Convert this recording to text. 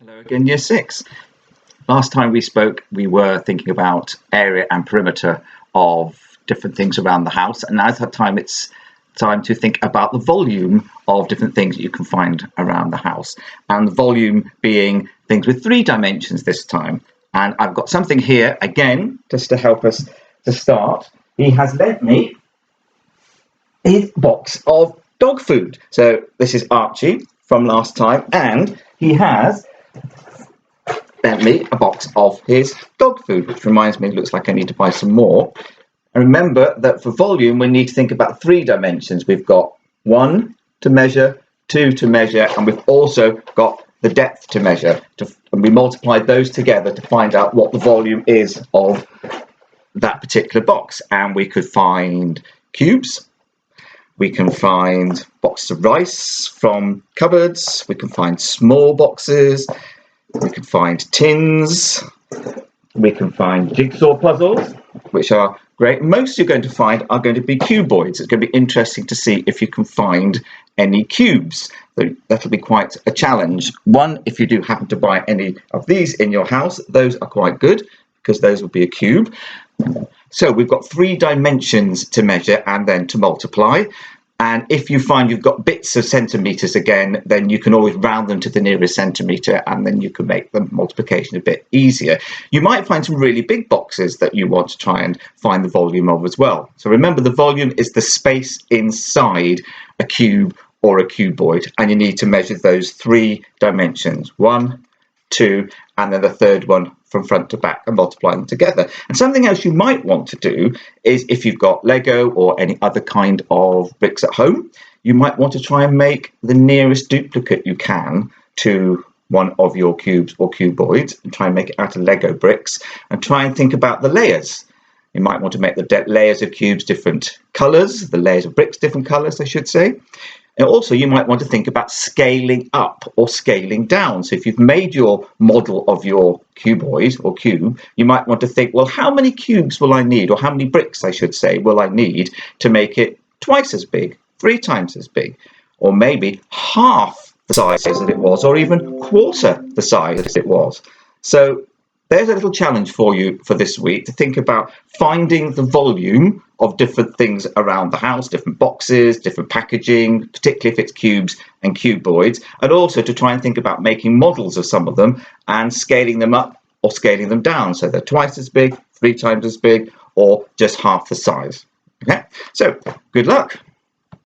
Hello again, Year 6. Last time we spoke, we were thinking about area and perimeter of different things around the house, and now it's time to think about the volume of different things that you can find around the house, and the volume being things with 3 dimensions this time. And I've got something here again just to help us to start. He has lent me his box of dog food. So this is Archie from last time, and he has lent me a box of his dog food, which reminds me, it looks like I need to buy some more. And remember that for volume, we need to think about 3 dimensions. We've got 1 to measure, 2 to measure, and we've also got the depth to measure. And we multiplied those together to find out what the volume is of that particular box. And we could find cubes. We can find boxes of rice from cupboards. We can find small boxes. We can find tins. We can find jigsaw puzzles, which are great. Most you're going to find are going to be cuboids. It's going to be interesting to see if you can find any cubes. So that'll be quite a challenge. One, if you do happen to buy any of these in your house, those are quite good because those will be a cube. So we've got 3 dimensions to measure and then to multiply. And if you find you've got bits of centimetres again, then you can always round them to the nearest centimetre, and then you can make the multiplication a bit easier. You might find some really big boxes that you want to try and find the volume of as well. So remember, the volume is the space inside a cube or a cuboid, and you need to measure those 3 dimensions, 1, 2, and then the third one from front to back, and multiply them together. And something else you might want to do is, if you've got Lego or any other kind of bricks at home, you might want to try and make the nearest duplicate you can to one of your cubes or cuboids, and try and make it out of Lego bricks, and try and think about the layers. You might want to make the layers of cubes different colours, the layers of bricks different colours, I should say. And also, you might want to think about scaling up or scaling down. So if you've made your model of your cuboid or cube, you might want to think, well, how many cubes will I need, or how many bricks, I should say, will I need to make it twice as big, 3 times as big, or maybe half the size as it was, or even quarter the size as it was. So there's a little challenge for you for this week, to think about finding the volume of different things around the house, different boxes, different packaging, particularly if it's cubes and cuboids, and also to try and think about making models of some of them and scaling them up or scaling them down, so they're twice as big, 3 times as big, or just half the size. Okay, so good luck.